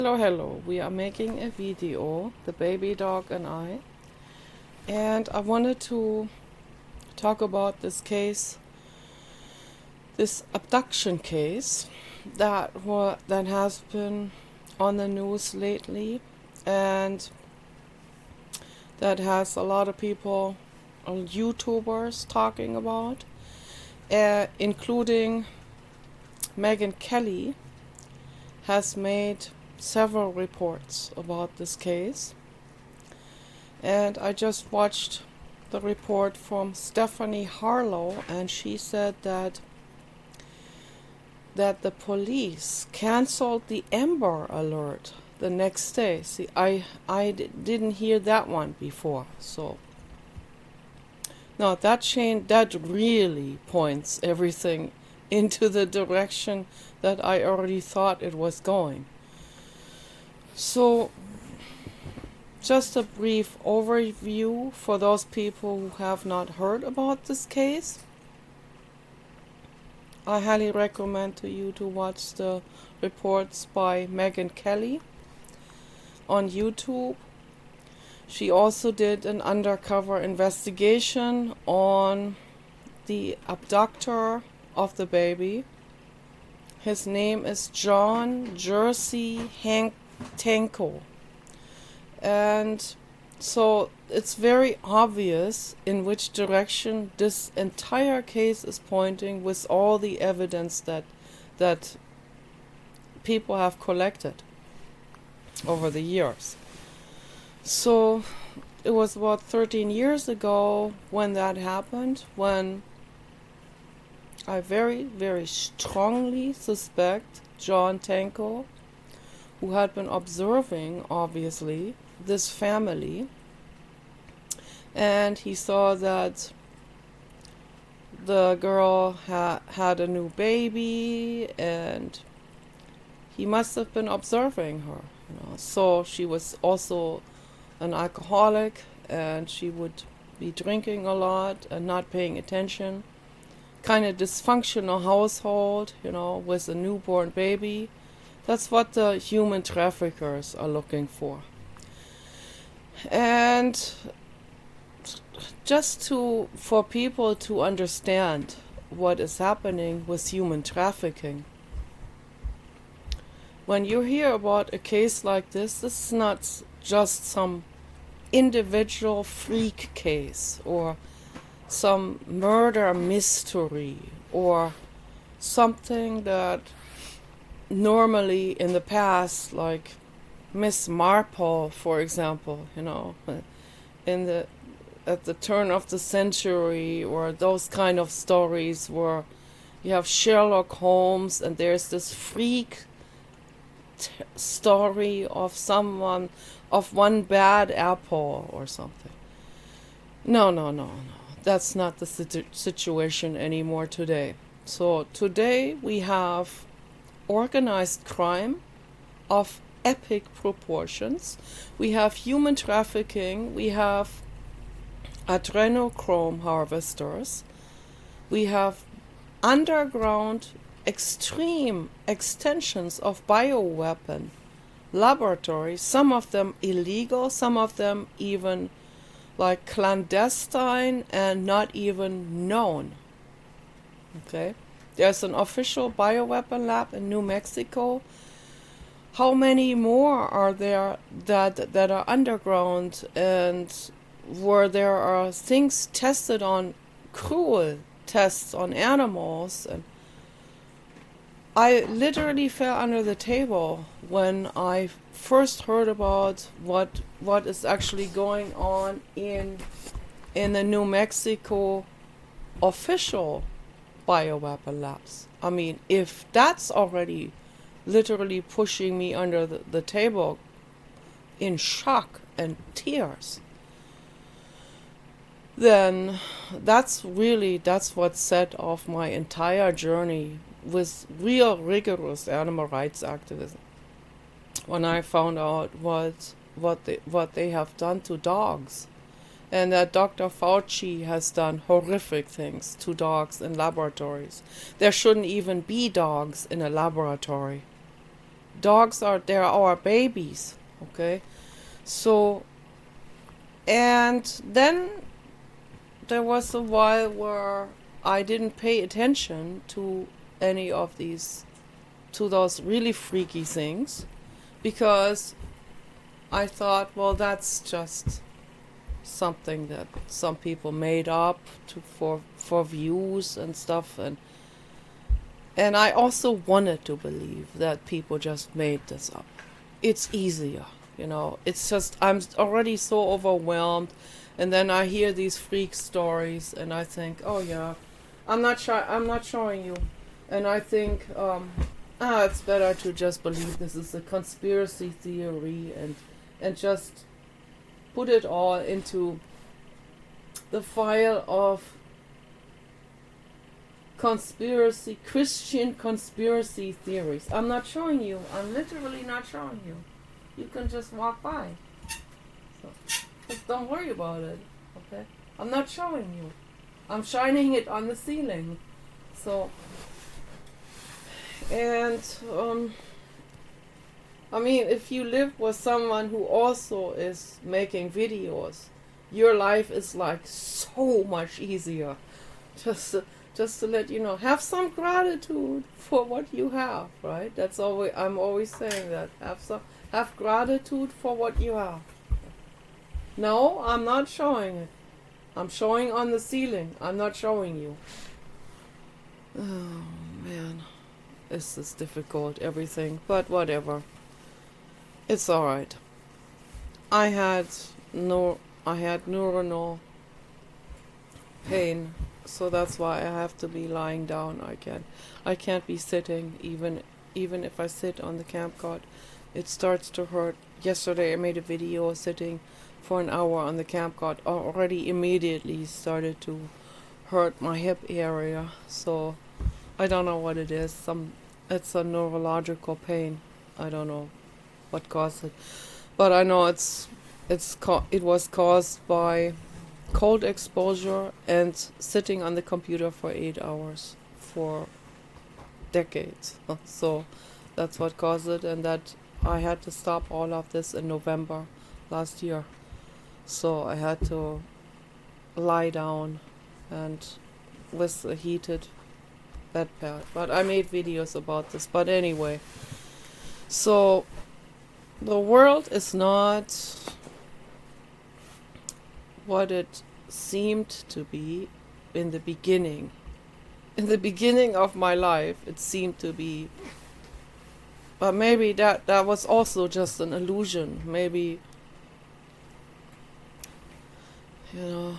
Hello, we are making a video, the baby dog and I, and I wanted to talk about this case, this abduction case that has been on the news lately, and that has a lot of people, YouTubers talking about, including Megyn Kelly has made several reports about this case, and I just watched the report from Stephanie Harlow, and she said that the police canceled the Amber Alert the next day. See, I didn't hear that one before, so no, that really points everything into the direction that I already thought it was going. So, just a brief overview for those people who have not heard about this case. I highly recommend to you to watch the reports by Megyn Kelly on YouTube. She also did an undercover investigation on the abductor of the baby. His name is John Jersey Tanko. And so it's very obvious in which direction this entire case is pointing with all the evidence that people have collected over the years. So it was about 13 years ago when that happened, when I very, very strongly suspect John Tanko, who had been observing, obviously, this family, and he saw that the girl had a new baby, and he must have been observing her. So she was also an alcoholic, and she would be drinking a lot and not paying attention. Kind of dysfunctional household, with a newborn baby. That's what the human traffickers are looking for. And just for people to understand what is happening with human trafficking, when you hear about a case like this is not just some individual freak case or some murder mystery or something that normally in the past, like Miss Marple, for example, at the turn of the century, or those kind of stories where you have Sherlock Holmes and there's this freak story of one bad apple or something. No. That's not the situation anymore today. So today we have organized crime of epic proportions. We have human trafficking. We have adrenochrome harvesters. We have underground extreme extensions of bioweapon laboratories, some of them illegal, some of them even like clandestine and not even known. Okay? There's an official bioweapon lab in New Mexico. How many more are there that are underground and where there are things tested on cruel tests on animals? And I literally fell under the table when I first heard about what is actually going on in the New Mexico official bioweapon labs. I mean, if that's already literally pushing me under the table in shock and tears, then that's what set off my entire journey with real rigorous animal rights activism. When I found out what they have done to dogs, and that Dr. Fauci has done horrific things to dogs in laboratories. There shouldn't even be dogs in a laboratory. Dogs are, they're our babies, okay? So, and then there was a while where I didn't pay attention to any of these, to those really freaky things, because I thought, well, that's just something that some people made up to for views and stuff, and I also wanted to believe that people just made this up. It's easier, you know. It's just I'm already so overwhelmed, and then I hear these freak stories, and I think, oh yeah, I'm not showing you, and I think it's better to just believe this is a conspiracy theory and just put it all into the file of Christian conspiracy theories. I'm not showing you. I'm literally not showing you. You can just walk by. So just don't worry about it. Okay? I'm not showing you. I'm shining it on the ceiling. So, and I mean, if you live with someone who also is making videos, your life is like so much easier. Just to let you know, have some gratitude for what you have, right? That's always, I'm always saying that. Have gratitude for what you have. No, I'm not showing it. I'm showing on the ceiling. I'm not showing you. Oh man, this is difficult, everything, but whatever. It's alright. I had neuronal pain, so that's why I have to be lying down. I can't be sitting, even if I sit on the camp cot. It starts to hurt. Yesterday I made a video sitting for an hour on the camp cot. Already immediately started to hurt my hip area. So I don't know what it is. It's a neurological pain. I don't know what caused it, but I know it was caused by cold exposure and sitting on the computer for 8 hours for decades. So that's what caused it, and that I had to stop all of this in November last year. So I had to lie down and with a heated bed pad. But I made videos about this. But anyway, so the world is not what it seemed to be in the beginning. In the beginning of my life, it seemed to be, but maybe that was also just an illusion. Maybe, you know,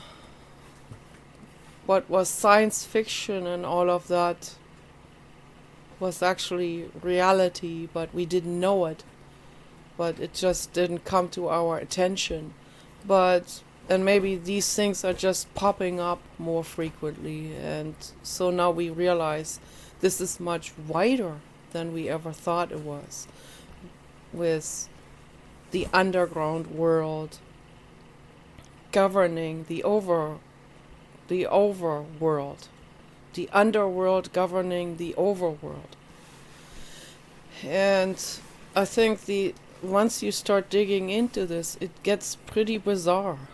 what was science fiction and all of that was actually reality, but we didn't know it. But it just didn't come to our attention. And maybe these things are just popping up more frequently, and so now we realize this is much wider than we ever thought it was, with the underground world governing the overworld, the underworld governing the overworld. And I think once you start digging into this, it gets pretty bizarre.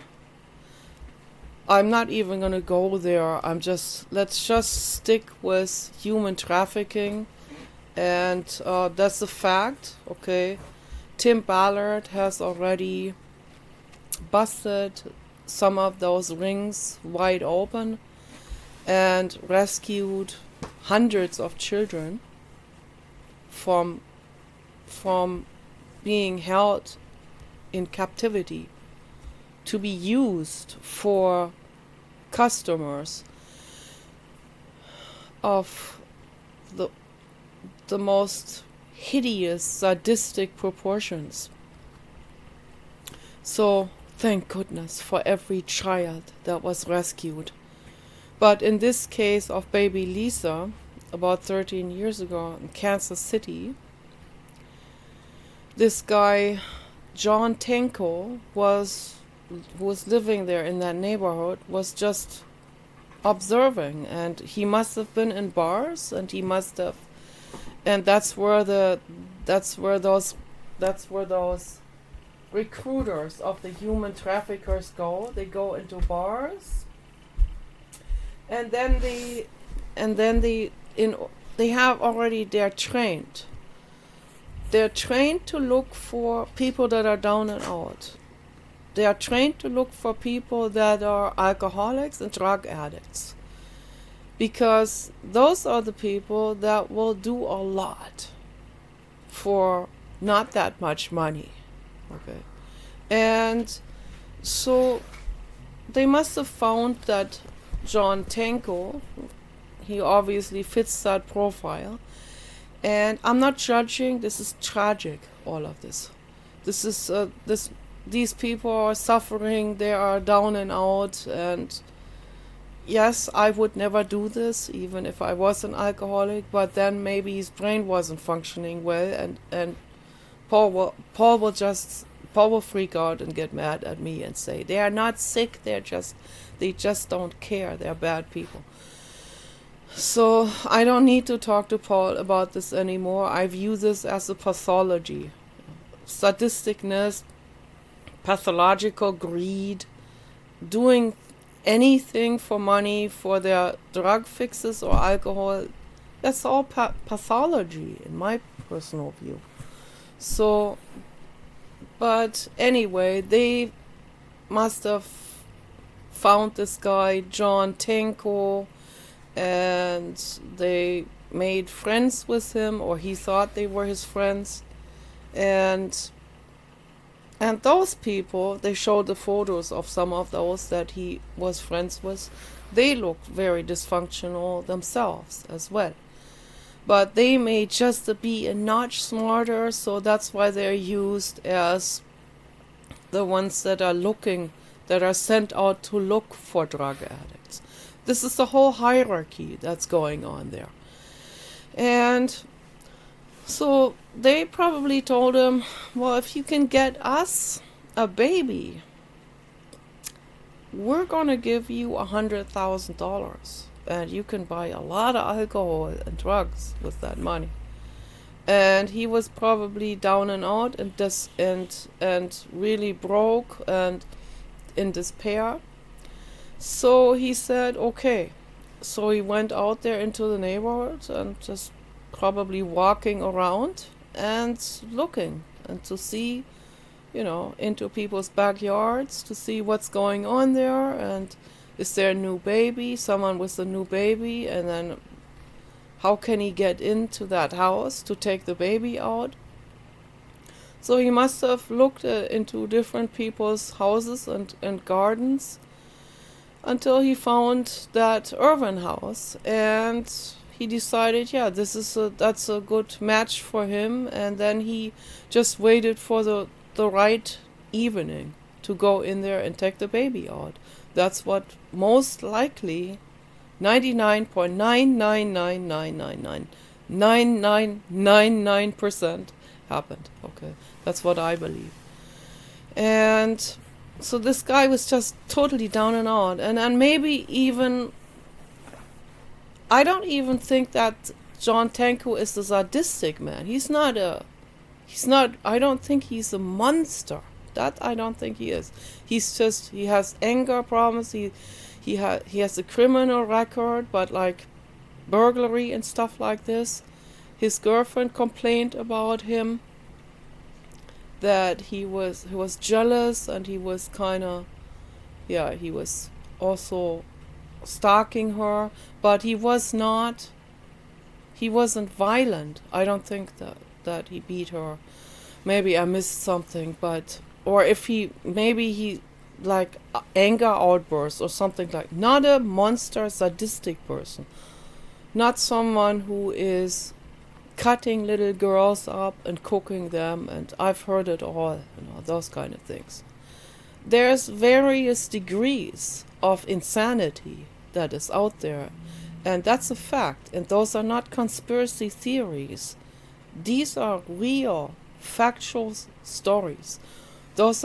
I'm not even going to go there. Let's just stick with human trafficking. And that's a fact, okay? Tim Ballard has already busted some of those rings wide open and rescued hundreds of children from being held in captivity to be used for customers of the most hideous, sadistic proportions. So thank goodness for every child that was rescued. But in this case of baby Lisa, about 13 years ago in Kansas City, this guy, John Tanko, who was living there in that neighborhood, was just observing, and he must have been in bars, and he must have and that's where those recruiters of the human traffickers go. They go into bars, and then they have already, they're trained. They're trained to look for people that are down and out. They are trained to look for people that are alcoholics and drug addicts, because those are the people that will do a lot for not that much money. Okay. And so they must have found that John Tanko, he obviously fits that profile. And I'm not judging, this is tragic, all of this. This is these people are suffering, they are down and out, and yes, I would never do this, even if I was an alcoholic, but then maybe his brain wasn't functioning well, and Paul will freak out and get mad at me and say, they are not sick, they just don't care, they're bad people. So I don't need to talk to Paul about this anymore. I view this as a pathology. Sadisticness, pathological greed, doing anything for money, for their drug fixes or alcohol. That's all pathology in my personal view. So, but anyway, they must have found this guy, John Tanko, and they made friends with him, or he thought they were his friends. And those people, they showed the photos of some of those that he was friends with. They looked very dysfunctional themselves as well. But they may just be a notch smarter, so that's why they're used as the ones that are sent out to look for drug addicts. This is the whole hierarchy that's going on there. And so they probably told him, well, if you can get us a baby, we're going to give you $100,000. And you can buy a lot of alcohol and drugs with that money. And he was probably down and out and really broke and in despair. So he said, okay. So he went out there into the neighborhood and just probably walking around and looking and to see, into people's backyards to see what's going on there, and is there a new baby, someone with a new baby, and then how can he get into that house to take the baby out? So he must have looked into different people's houses and gardens until he found that Irvin house, and he decided, that's a good match for him, and then he just waited for the right evening to go in there and take the baby out. That's what most likely 99.999999999% happened. Okay, that's what I believe. And so this guy was just totally down and out, and maybe even, I don't even think that John Tanko is a sadistic man. I don't think he's a monster. That I don't think he is. He has anger problems. He has a criminal record, but like burglary and stuff like this. His girlfriend complained about him, that he was jealous, and he was he was also stalking her, but he wasn't violent. I don't think that he beat her. Maybe I missed something, or if he like anger outbursts or something, like, not a monster sadistic person, not someone who is cutting little girls up and cooking them, and I've heard it all, those kind of things. There's various degrees of insanity that is out there, and that's a fact, and those are not conspiracy theories. These are real, factual stories. Those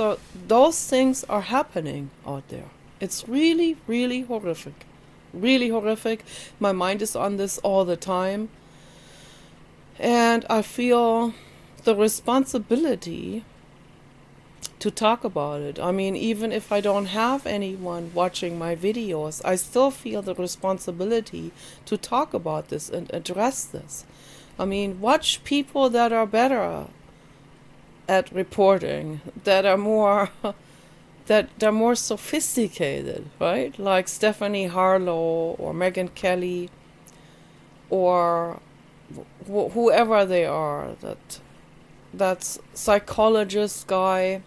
things are happening out there. It's really, really horrific. Really horrific. My mind is on this all the time. And I feel the responsibility to talk about it. I mean, even if I don't have anyone watching my videos, I still feel the responsibility to talk about this and address this. I mean, watch people that are better at reporting, that are more that they're more sophisticated, right? Like Stephanie Harlow or Megyn Kelly or whoever they are. That's psychologist guy.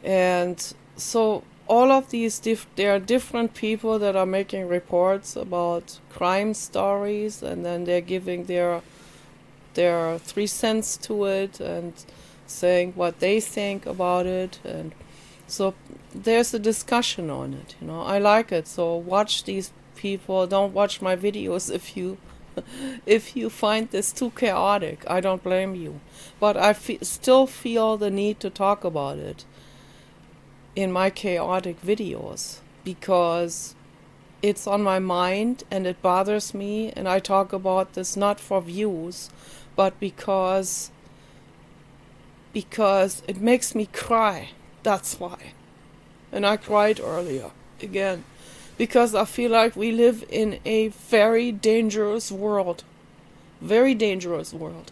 And so all of these there are different people that are making reports about crime stories, and then they're giving their 3 cents to it and saying what they think about it. And so there's a discussion on it, I like it. So watch these people. Don't watch my videos if you if you find this too chaotic. I don't blame you, but I still feel the need to talk about it in my chaotic videos because it's on my mind and it bothers me, and I talk about this not for views, but because it makes me cry. That's why. And I cried earlier again because I feel like we live in a very dangerous world. Very dangerous world.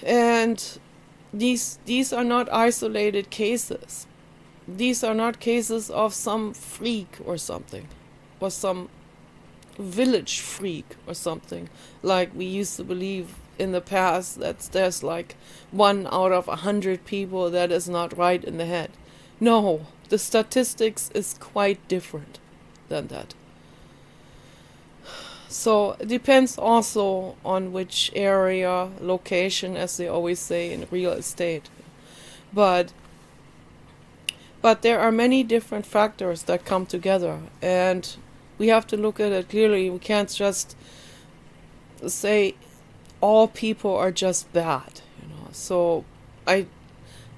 And these are not isolated cases. These are not cases of some freak or something, or some village freak or something, like we used to believe in the past that there's like 1 out of 100 people that is not right in the head. No, the statistics is quite different than that. So it depends also on which area, location, as they always say in real estate. But there are many different factors that come together, and we have to look at it clearly. We can't just say all people are just bad, So I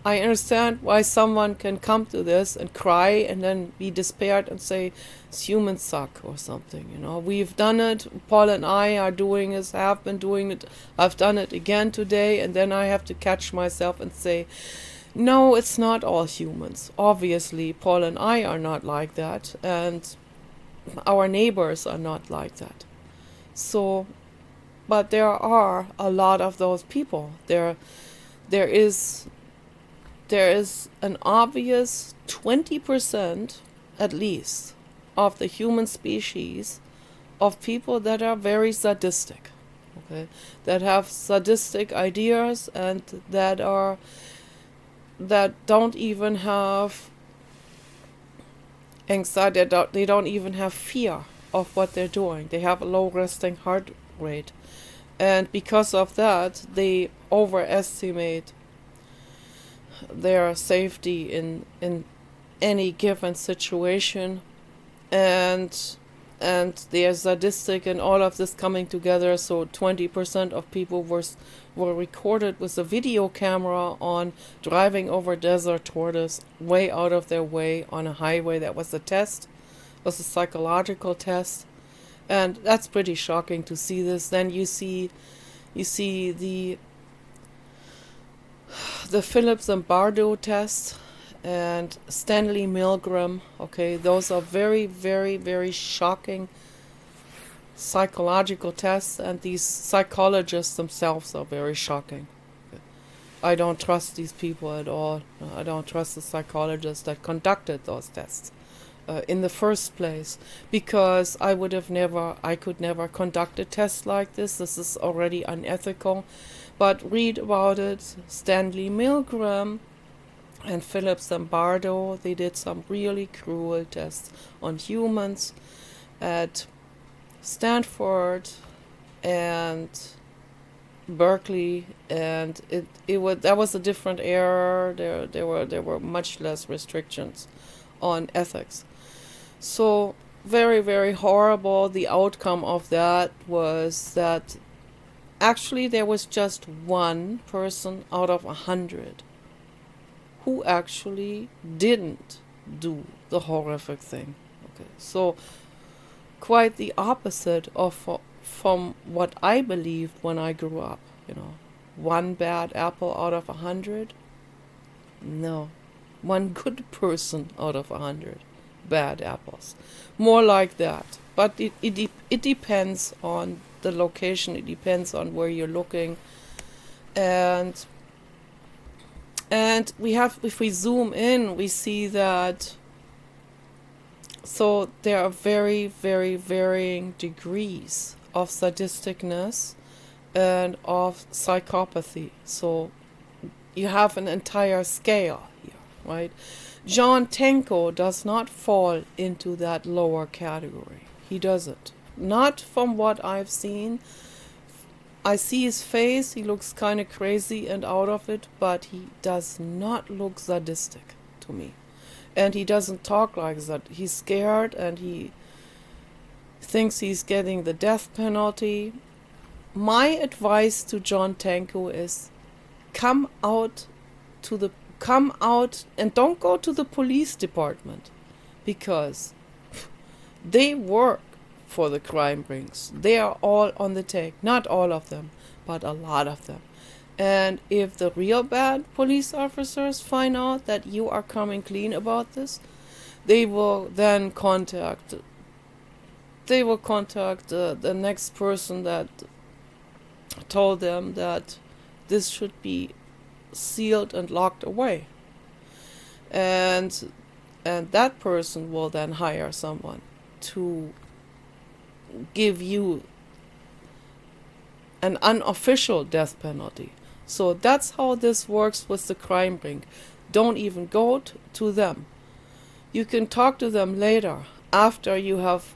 understand why someone can come to this and cry and then be despaired and say humans suck or something. We've done it. Paul and I are doing this, have been doing it. I've done it again today, and then I have to catch myself and say, no, it's not all humans. Obviously, Paul and I are not like that, and our neighbors are not like that. So, but there are a lot of those people. There is an obvious 20% at least of the human species of people that are very sadistic, okay, that have sadistic ideas and that don't even have anxiety. They don't even have fear of what they're doing. They have a low resting heart rate, and because of that, they overestimate their safety in any given situation, and they are sadistic, and all of this coming together. So 20% of people were recorded with a video camera on driving over desert tortoise way out of their way on a highway. That was a test, was a psychological test, and that's pretty shocking to see this. Then you see the Philip Zimbardo test and Stanley Milgram. Okay, those are very, very, very shocking psychological tests, and these psychologists themselves are very shocking. I don't trust these people at all. I don't trust the psychologists that conducted those tests in the first place, because I could never conduct a test like this. This is already unethical. But read about it. Stanley Milgram and Philip Zimbardo, they did some really cruel tests on humans at Stanford and Berkeley, and that was a different era. There were much less restrictions on ethics. So very, very horrible. The outcome of that was that actually there was just one person out of 100 who actually didn't do the horrific thing. Okay, so quite the opposite of from what I believed when I grew up, one bad apple out of 100. No, one good person out of 100 bad apples. More like that. But it depends on the location. It depends on where you're looking. And if we zoom in, we see that so there are very, very varying degrees of sadisticness and of psychopathy. So you have an entire scale here, right? John Tanko does not fall into that lower category. He doesn't. Not from what I've seen. I see his face, he looks kind of crazy and out of it, but he does not look sadistic to me. And he doesn't talk like that. He's scared and he thinks he's getting the death penalty. My advice to John Tanko is come out and don't go to the police department, because they work for the crime rings. They are all on the take. Not all of them, but a lot of them. And if the real bad police officers find out that you are coming clean about this, they will then contact the next person that told them that this should be sealed and locked away. And that person will then hire someone to give you an unofficial death penalty. So that's how this works with the crime ring. Don't even go to them. You can talk to them later, after you have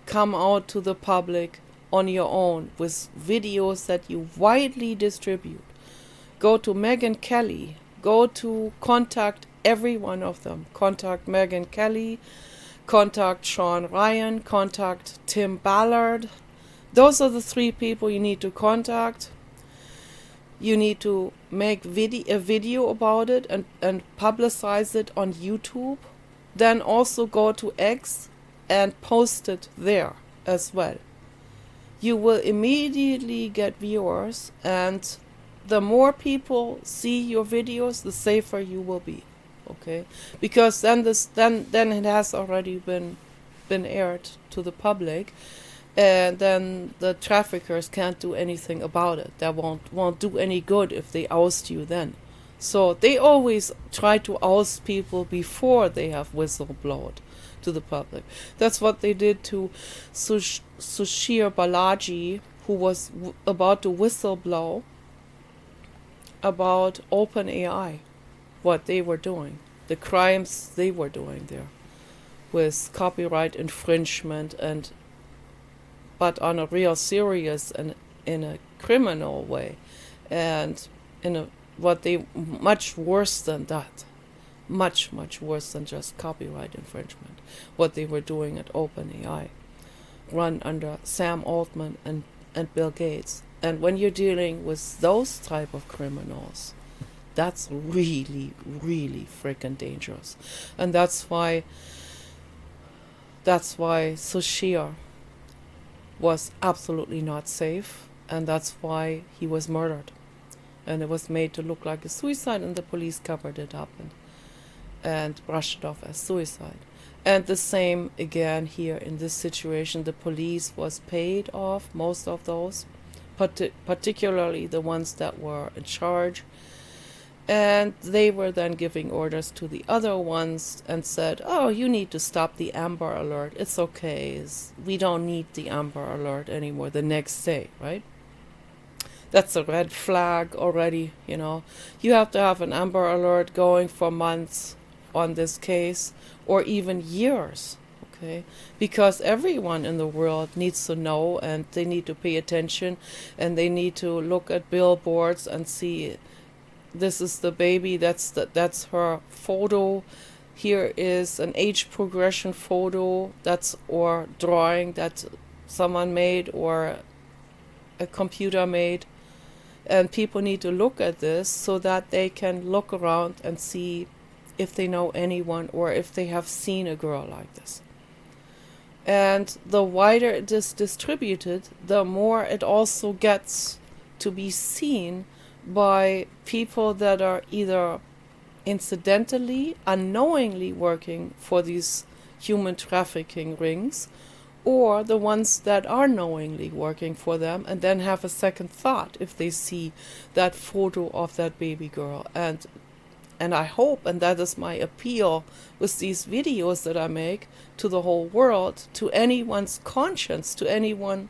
come out to the public on your own with videos that you widely distribute. Go to Megyn Kelly. Go to contact every one of them. Contact Megyn Kelly. Contact Sean Ryan. Contact Tim Ballard. Those are the 3 people you need to contact. You need to make a video about it and publicize it on YouTube. Then also go to X and post it there as well. You will immediately get viewers, and the more people see your videos, the safer you will be. Okay? Because then it has already been aired to the public. And then the traffickers can't do anything about it. That won't do any good if they oust you then. So they always try to oust people before they have whistleblowed to the public. That's what they did to Sushir Balaji, who was about to whistleblow about OpenAI, what they were doing, the crimes they were doing there with copyright infringement, but on a real serious and in a criminal way, and much worse than that, much worse than just copyright infringement, what they were doing at OpenAI, run under Sam Altman and Bill Gates. And when you're dealing with those type of criminals, that's really, really freaking dangerous. And that's why Sushir was absolutely not safe, and that's why he was murdered. And it was made to look like a suicide, and the police covered it up and brushed it off as suicide. And the same again here in this situation. The police was paid off, most of those, particularly the ones that were in charge. And they were then giving orders to the other ones and said, oh, you need to stop the Amber Alert. It's okay. We don't need the Amber Alert anymore the next day, right? That's a red flag already, You have to have an Amber Alert going for months on this case, or even years, okay? Because everyone in the world needs to know, and they need to pay attention, and they need to look at billboards and see, this is the baby, that's her photo. Here is an age progression photo, or drawing that someone made or a computer made. And people need to look at this so that they can look around and see if they know anyone or if they have seen a girl like this. And the wider it is distributed, the more it also gets to be seen by people that are either incidentally, unknowingly working for these human trafficking rings, or the ones that are knowingly working for them and then have a second thought if they see that photo of that baby girl. And I hope, and that is my appeal with these videos that I make to the whole world, to anyone's conscience, to anyone's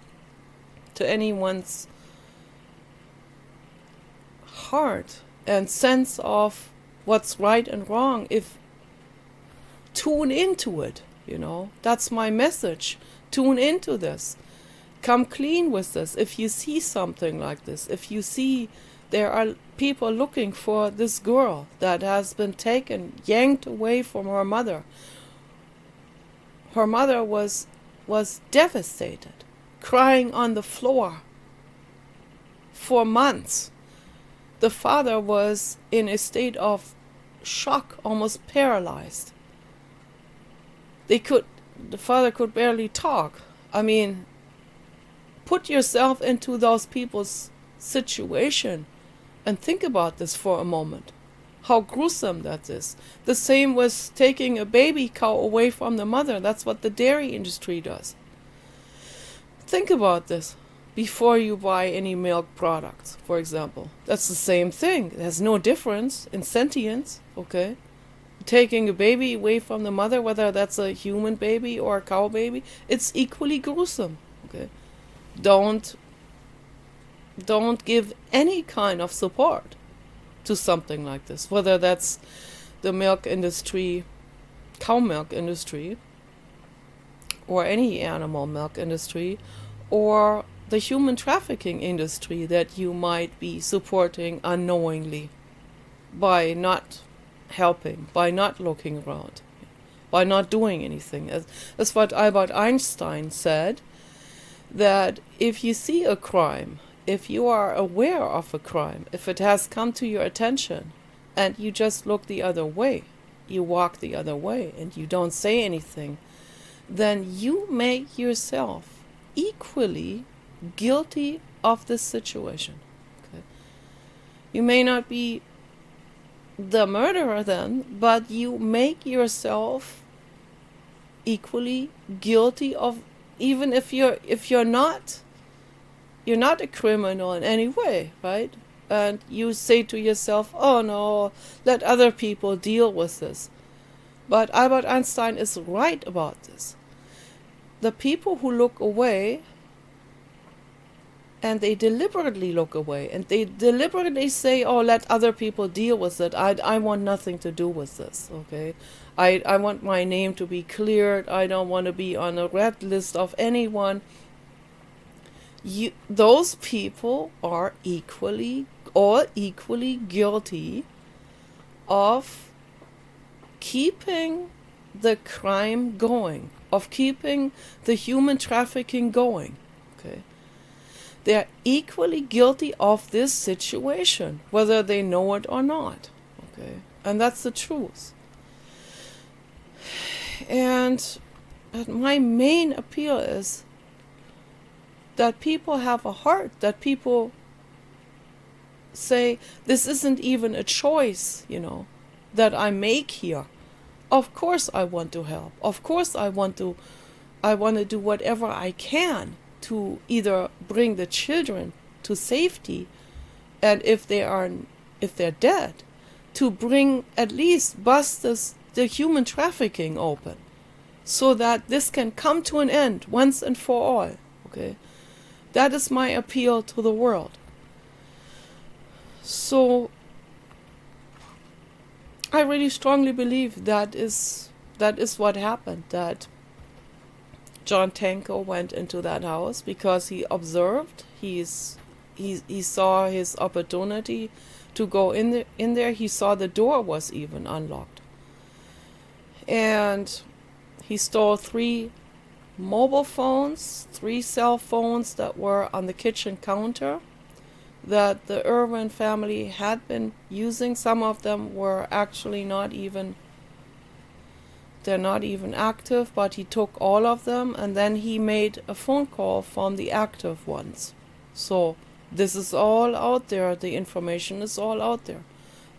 heart and sense of what's right and wrong, if tune into it, that's my message. Tune into this. Come clean with this. If you see something like this, if you see there are people looking for this girl that has been taken, yanked away from her mother. Her mother was devastated, crying on the floor for months. The father was in a state of shock, almost paralyzed. The father could barely talk. I mean, put yourself into those people's situation and think about this for a moment. How gruesome that is. The same was taking a baby cow away from the mother. That's what the dairy industry does. Think about this before you buy any milk products, for example. That's the same thing. There's no difference in sentience, okay? Taking a baby away from the mother, whether that's a human baby or a cow baby, it's equally gruesome, okay? Don't give any kind of support to something like this, whether that's the milk industry, cow milk industry, or any animal milk industry, or the human trafficking industry that you might be supporting unknowingly by not helping, by not looking around, by not doing anything. That's what Albert Einstein said, that if you see a crime, if you are aware of a crime, if it has come to your attention and you just look the other way, you walk the other way and you don't say anything, then you make yourself equally guilty of this situation. Okay? You may not be the murderer then, but you make yourself equally guilty of, even if you're not a criminal in any way, right? And you say to yourself, oh no, let other people deal with this. But Albert Einstein is right about this. The people who look away, and they deliberately look away, and they deliberately say, oh, let other people deal with it. I want nothing to do with this, okay? I want my name to be cleared. I don't want to be on a red list of anyone. Those people are all equally guilty of keeping the crime going, of keeping the human trafficking going, okay? They're equally guilty of this situation, whether they know it or not, okay? And that's the truth. And my main appeal is that people have a heart, that people say, this isn't even a choice, that I make here. Of course I want to help. Of course I want to do whatever I can to either bring the children to safety, and if they're dead, to bring, at least bust the human trafficking open, so that this can come to an end once and for all, okay? That is my appeal to the world. So I really strongly believe that is what happened, that John Tanko went into that house because he observed, he saw his opportunity to go in there. He saw the door was even unlocked. And he stole 3 mobile phones, 3 cell phones that were on the kitchen counter that the Irwin family had been using. Some of them were actually not even they're not even active, but he took all of them and then he made a phone call from the active ones. So this is all out there. The information is all out there.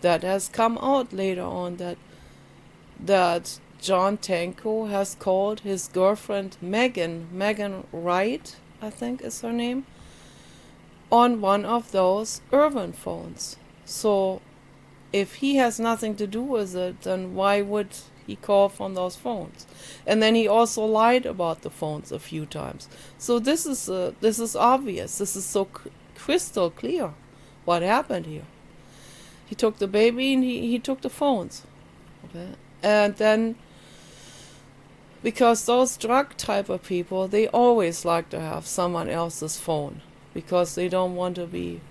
That has come out later on that John Tanko has called his girlfriend Megan Wright, I think is her name, on one of those Irvin phones. So if he has nothing to do with it, then why would he call from those phones? And then he also lied about the phones a few times. So this is obvious. This is so crystal clear what happened here. He took the baby and he took the phones. Okay? And then, because those drug type of people, they always like to have someone else's phone because they don't want to be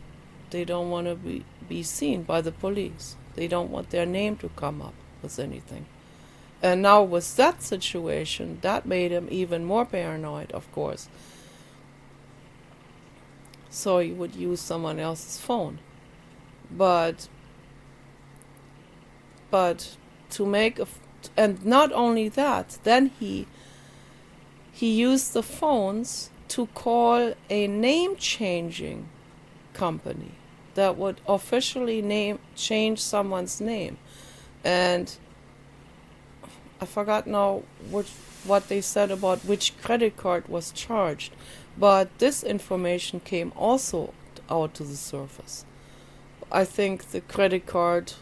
seen by the police. They don't want their name to come up with anything. And now with that situation, that made him even more paranoid, of course. So he would use someone else's phone. But to make and not only that, then he used the phones to call a name-changing company that would officially change someone's name. And I forgot now what they said about which credit card was charged, but this information came also out to the surface. I think the credit card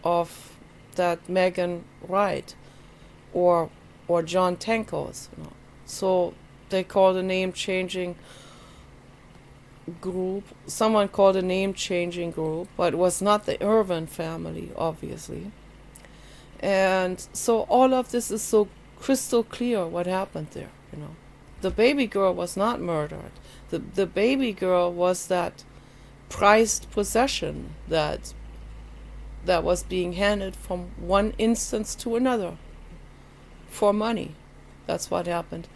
of that Megan Wright or John Tanko's. So they called a name-changing group. Someone called a name-changing group, but it was not the Irvin family, obviously. And so all of this is so crystal clear what happened there. The baby girl was not murdered. The baby girl was that prized possession that was being handed from one instance to another for money. That's what happened.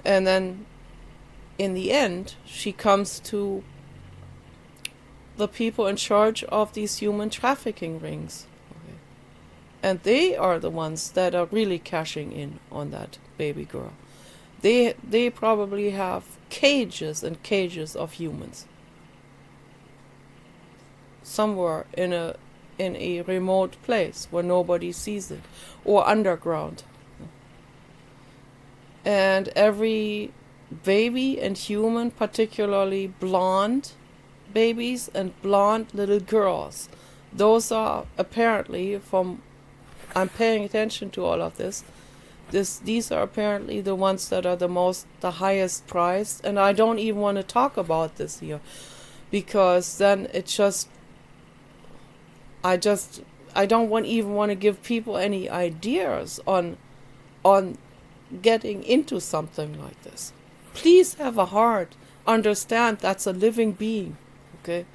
And then in the end, she comes to the people in charge of these human trafficking rings. Okay. And they are the ones that are really cashing in on that baby girl. They probably have cages and cages of humans somewhere in a remote place where nobody sees it, or underground. And every baby and human, particularly blonde babies and blonde little girls, those are apparently, I'm paying attention to all of this, these are apparently the ones that are the highest priced. And I don't even want to talk about this here, because then I don't even want to give people any ideas on getting into something like this. Please have a heart. Understand that's a living being. Okay?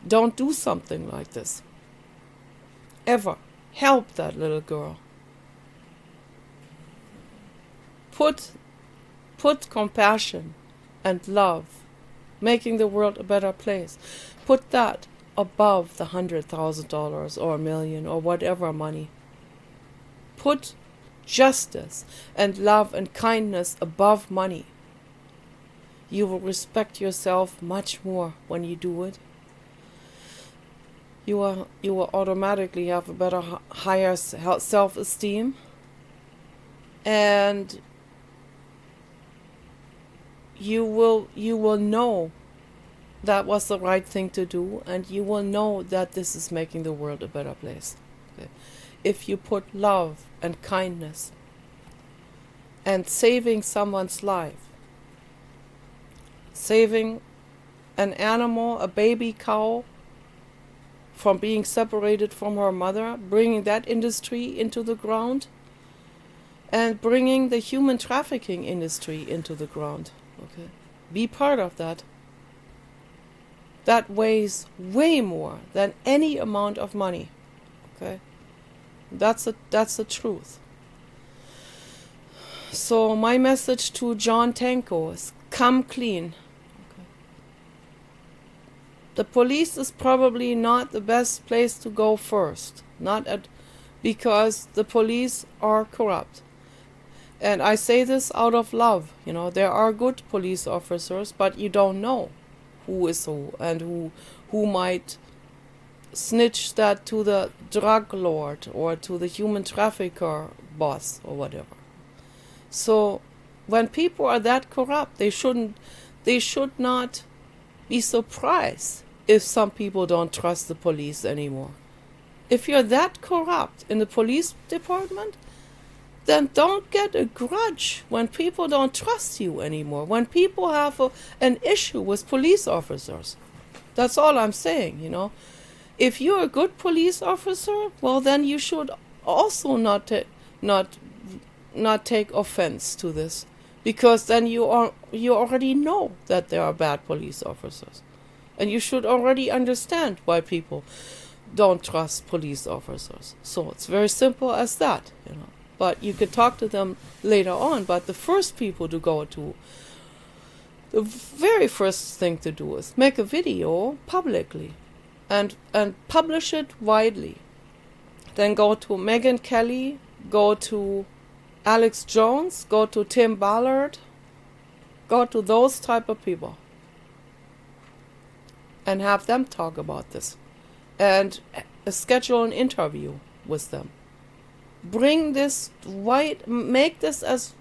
Don't do something like this. Ever. Help that little girl. Put compassion and love, making the world a better place. Put that above the $100,000 or $1 million or whatever money. Put justice and love and kindness above money. You will respect yourself much more when you do it. You will automatically have a better, higher self-esteem, and you will know that was the right thing to do, and you will know that this is making the world a better place. Okay? If you put love and kindness and saving someone's life, saving an animal, a baby cow, from being separated from her mother, bringing that industry into the ground, and bringing the human trafficking industry into the ground. Okay? Be part of that. That weighs way more than any amount of money. Okay? That's the truth. So my message to John Tanko is come clean. Okay. The police is probably not the best place to go first. because the police are corrupt. And I say this out of love. There are good police officers, but you don't know who is who, and who might snitch that to the drug lord or to the human trafficker boss or whatever. So when people are that corrupt, they should not be surprised if some people don't trust the police anymore. If you're that corrupt in the police department, then don't get a grudge when people don't trust you anymore, when people have an issue with police officers. That's all I'm saying. If you're a good police officer, well, then you should also not take offense to this, because then you already know that there are bad police officers, and you should already understand why people don't trust police officers. So it's very simple as that. But you could talk to them later on. But the first people to go to, the very first thing to do is make a video publicly and publish it widely. Then go to Megyn Kelly, go to Alex Jones, go to Tim Ballard, go to those type of people and have them talk about this, and schedule an interview with them. Bring this make this as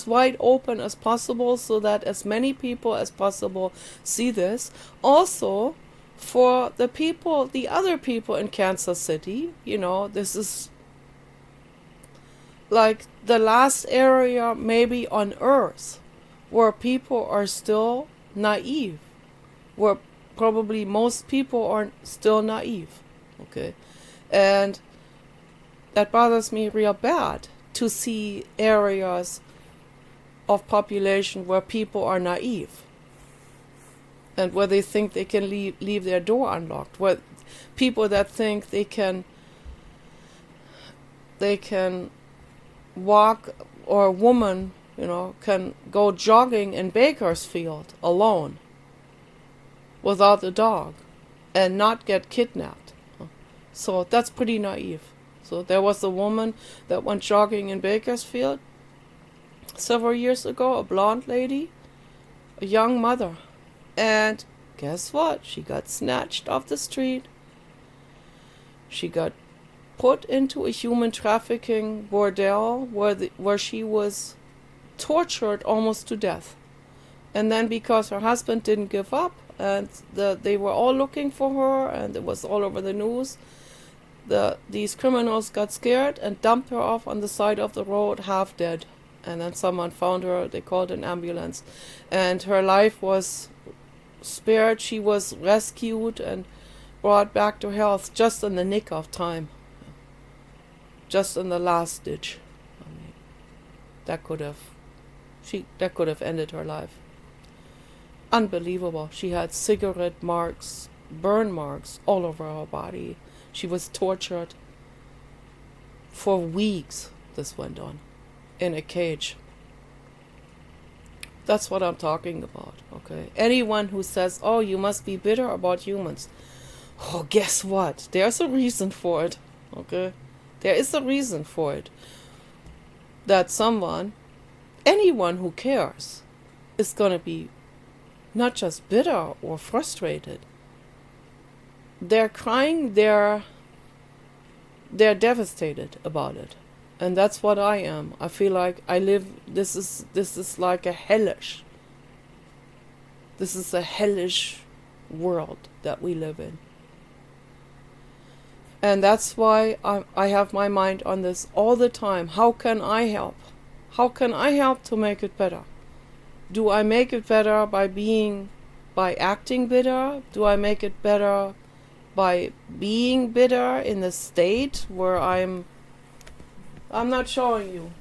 wide open as possible, so that as many people as possible see this. Also, for the other people in Kansas City, this is like the last area maybe on earth where people are still naive, where probably most people are still naive, okay? And that bothers me real bad, to see areas of population where people are naive and where they think they can leave their door unlocked, where people that think they can walk, or a woman, can go jogging in Bakersfield alone without a dog and not get kidnapped. So that's pretty naive. So there was a woman that went jogging in Bakersfield several years ago, a blonde lady, a young mother. And guess what? She got snatched off the street. She got put into a human trafficking bordel where she was tortured almost to death. And then because her husband didn't give up, and they were all looking for her, and it was all over the news, these criminals got scared and dumped her off on the side of the road, half dead. And then someone found her, they called an ambulance, and her life was spared. She was rescued and brought back to health just in the nick of time, just in the last ditch. I mean, that could have ended her life. Unbelievable. She had cigarette marks, burn marks all over her body. She was tortured for weeks. This went on in a cage. That's what I'm talking about, okay? Anyone who says, oh, you must be bitter about humans. Oh, guess what? There's a reason for it, okay? There is a reason for it. That anyone who cares, is going to be not just bitter or frustrated. They're crying, they're devastated about it. And that's what I am. I feel like this is like a hellish world that we live in. And that's why I have my mind on this all the time. How can I help? How can I help to make it better? Do I make it better by acting bitter? Do I make it better by being bitter in the state where I'm not showing you,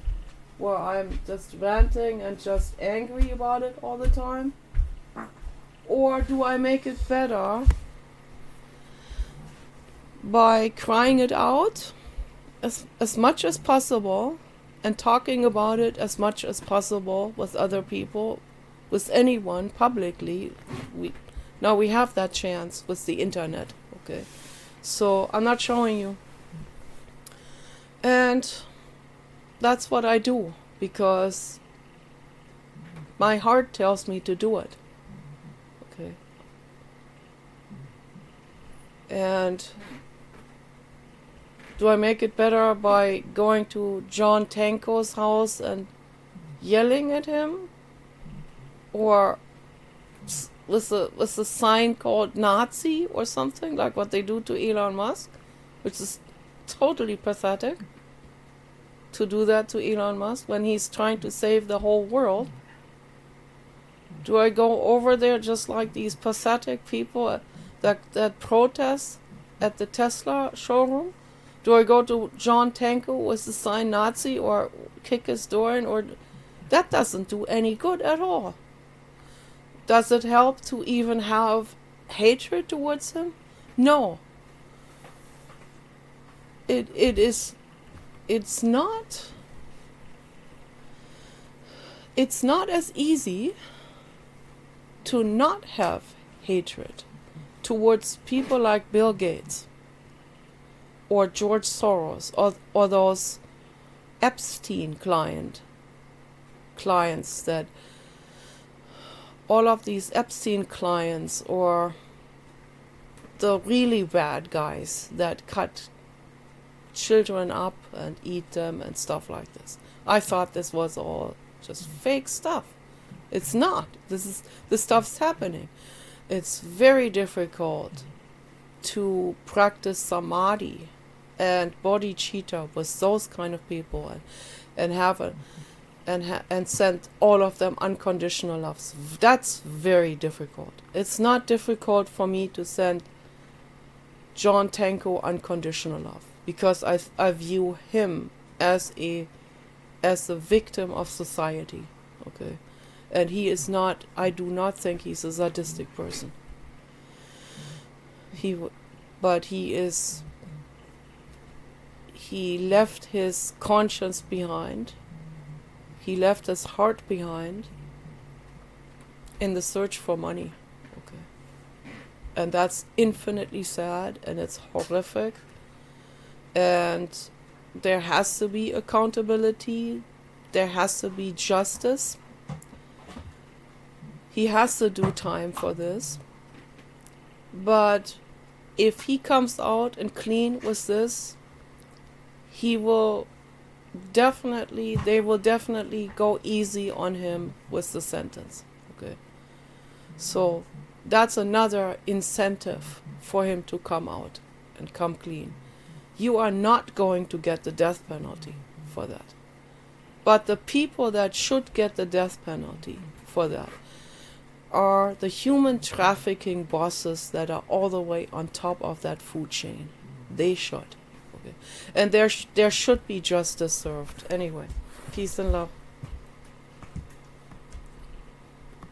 where I'm just ranting and just angry about it all the time? Or do I make it better by crying it out as much as possible and talking about it as much as possible with other people, with anyone publicly? Now we have that chance with the internet, okay? So I'm not showing you. And that's what I do, because my heart tells me to do it. Okay. And do I make it better by going to John Tanko's house and yelling at him? Or with a sign called Nazi or something, like what they do to Elon Musk, which is totally pathetic to do that to Elon Musk when he's trying to save the whole world? Do I go over there just like these pathetic people that protest at the Tesla showroom? Do I go to John Tanko with the sign Nazi or kick his door in? Or that doesn't do any good at all. Does it help to even have hatred towards him? No. It's not as easy to not have hatred towards people like Bill Gates or George Soros or those Epstein clients, that all of these Epstein clients, or the really bad guys that cut children up and eat them and stuff like this. I thought this was all just fake stuff. It's not. This stuff's happening. It's very difficult to practice samadhi and bodhicitta with those kind of people and have and send all of them unconditional love. That's very difficult. It's not difficult for me to send John Tanko unconditional love, because I view him as a victim of society. Okay. And he is not, I do not think he's a sadistic person. But he left his conscience behind. He left his heart behind in the search for money. Okay. And that's infinitely sad, and it's horrific. And there has to be accountability. There has to be justice. He has to do time for this. But if he comes out and clean with this, they will definitely go easy on him with the sentence. Okay. So that's another incentive for him to come out and come clean. You are not going to get the death penalty for that. But the people that should get the death penalty for that are the human trafficking bosses that are all the way on top of that food chain. They should. Okay. And there should be justice served. Anyway, peace and love.